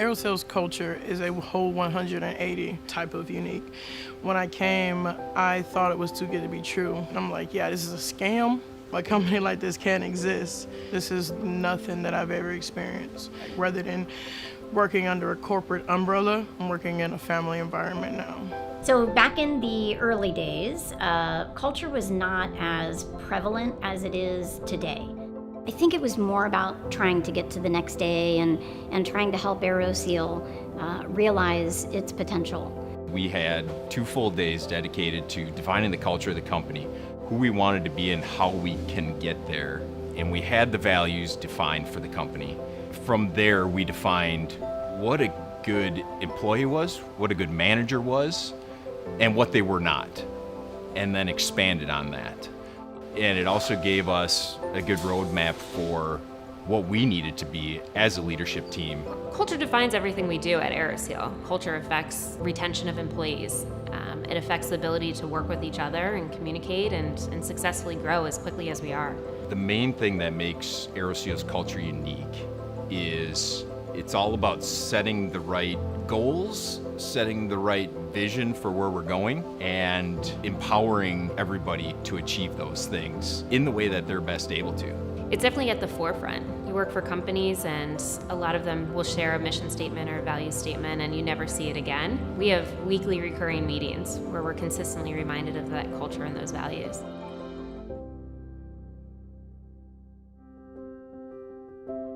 Aeroseal's culture is a whole 180 type of unique. When I came, I thought it was too good to be true. I'm like, yeah, this is a scam. A company like this can't exist. This is nothing that I've ever experienced. Rather than working under a corporate umbrella, I'm working in a family environment now. So back in the early days, culture was not as prevalent as it is today. I think it was more about trying to get to the next day and trying to help Aeroseal realize its potential. We had 2 full days dedicated to defining the culture of the company, who we wanted to be and how we can get there. And we had the values defined for the company. From there, we defined what a good employee was, what a good manager was, and what they were not, and then expanded on that. And it also gave us a good roadmap for what we needed to be as a leadership team. Culture defines everything we do at Aeroseal. Culture affects retention of employees. It affects the ability to work with each other and communicate and successfully grow as quickly as we are. The main thing that makes Aeroseal's culture unique is it's all about setting the right goals, setting the right vision for where we're going, and empowering everybody to achieve those things in the way that they're best able to. It's definitely at the forefront. You work for companies and a lot of them will share a mission statement or a value statement and you never see it again. We have weekly recurring meetings where we're consistently reminded of that culture and those values.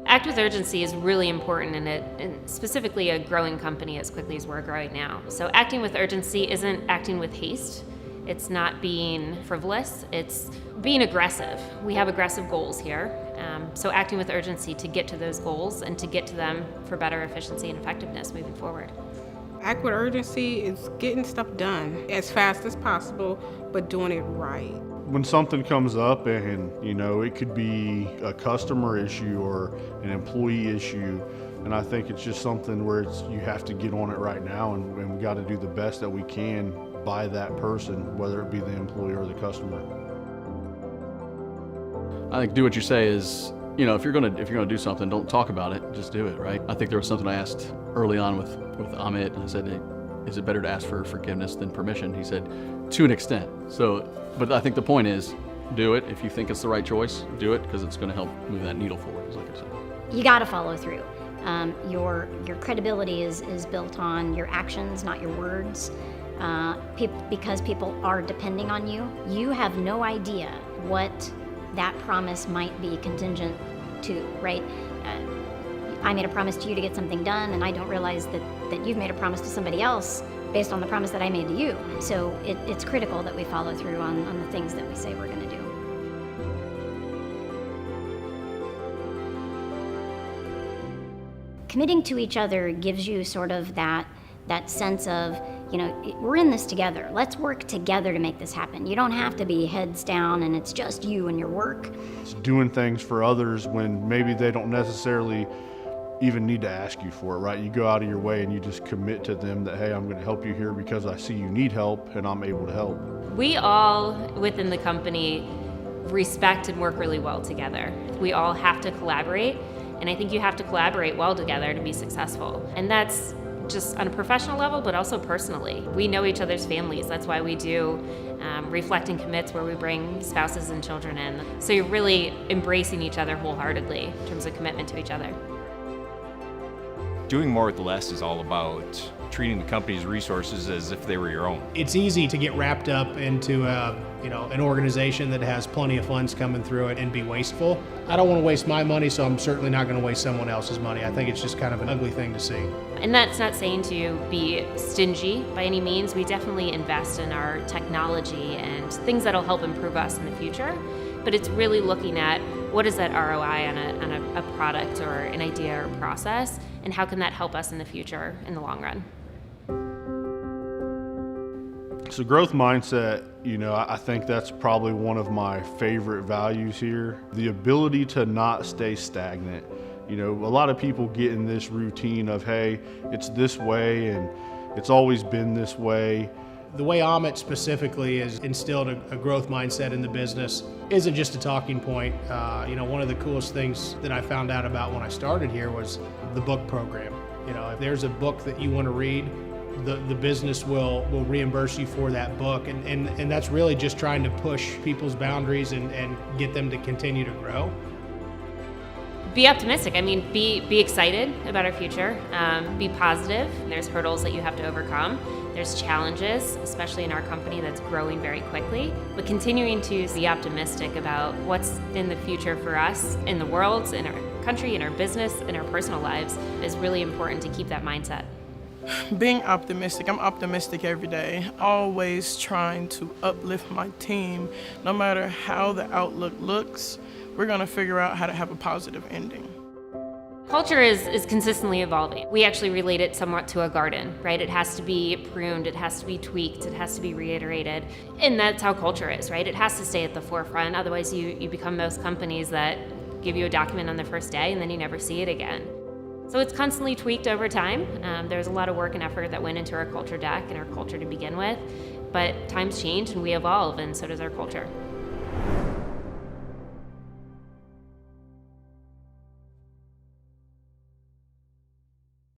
Act with urgency is really important and specifically a growing company as quickly as we're growing now. So acting with urgency isn't acting with haste. It's not being frivolous, it's being aggressive. We have aggressive goals here. So acting with urgency to get to those goals and to get to them for better efficiency and effectiveness moving forward. Act with urgency is getting stuff done as fast as possible, but doing it right. When something comes up and, it could be a customer issue or an employee issue, and I think it's just something where you have to get on it right now and we got to do the best that we can by that person, whether it be the employee or the customer. I think do what you say is, if you're gonna do something, don't talk about it, just do it, right? I think there was something I asked early on with Amit, and I said, hey, is it better to ask for forgiveness than permission? He said, to an extent. But I think the point is, do it. If you think it's the right choice, do it, because it's gonna help move that needle forward, like I said. You gotta follow through. Your credibility is built on your actions, not your words. Because people are depending on you, you have no idea what that promise might be contingent to, right? I made a promise to you to get something done, and I don't realize that you've made a promise to somebody else based on the promise that I made to you. So it's critical that we follow through on the things that we say we're going to do. Committing to each other gives you sort of that sense of, we're in this together. Let's work together to make this happen. You don't have to be heads down and it's just you and your work. It's doing things for others when maybe they don't necessarily even need to ask you for it, right? You go out of your way and you just commit to them that, hey, I'm going to help you here because I see you need help and I'm able to help. We all within the company respect and work really well together. We all have to collaborate, and I think you have to collaborate well together to be successful. And that's just on a professional level, but also personally. We know each other's families. That's why we do reflect and commits where we bring spouses and children in. So you're really embracing each other wholeheartedly in terms of commitment to each other. Doing more with less is all about treating the company's resources as if they were your own. It's easy to get wrapped up into an organization that has plenty of funds coming through it and be wasteful. I don't want to waste my money, so I'm certainly not going to waste someone else's money. I think it's just kind of an ugly thing to see. And that's not saying to be stingy by any means. We definitely invest in our technology and things that'll help improve us in the future. But it's really looking at what is that ROI on a product or an idea or process, and how can that help us in the future in the long run. So growth mindset, I think that's probably one of my favorite values here. The ability to not stay stagnant. A lot of people get in this routine of, hey, it's this way and it's always been this way. The way Amit specifically has instilled a growth mindset in the business isn't just a talking point. One of the coolest things that I found out about when I started here was the book program. You know, if there's a book that you want to read, the business will reimburse you for that book. And that's really just trying to push people's boundaries and get them to continue to grow. Be optimistic. I mean, be excited about our future. Be positive. There's hurdles that you have to overcome. There's challenges, especially in our company that's growing very quickly. But continuing to be optimistic about what's in the future for us, in the world, in our country, in our business, in our personal lives is really important to keep that mindset. Being optimistic, I'm optimistic every day, always trying to uplift my team. No matter how the outlook looks, we're gonna figure out how to have a positive ending. Culture is consistently evolving. We actually relate it somewhat to a garden, right? It has to be pruned, it has to be tweaked, it has to be reiterated. And that's how culture is, right? It has to stay at the forefront. Otherwise, you become most companies that give you a document on the first day and then you never see it again. So it's constantly tweaked over time. There's a lot of work and effort that went into our culture deck and our culture to begin with. But times change and we evolve, and so does our culture.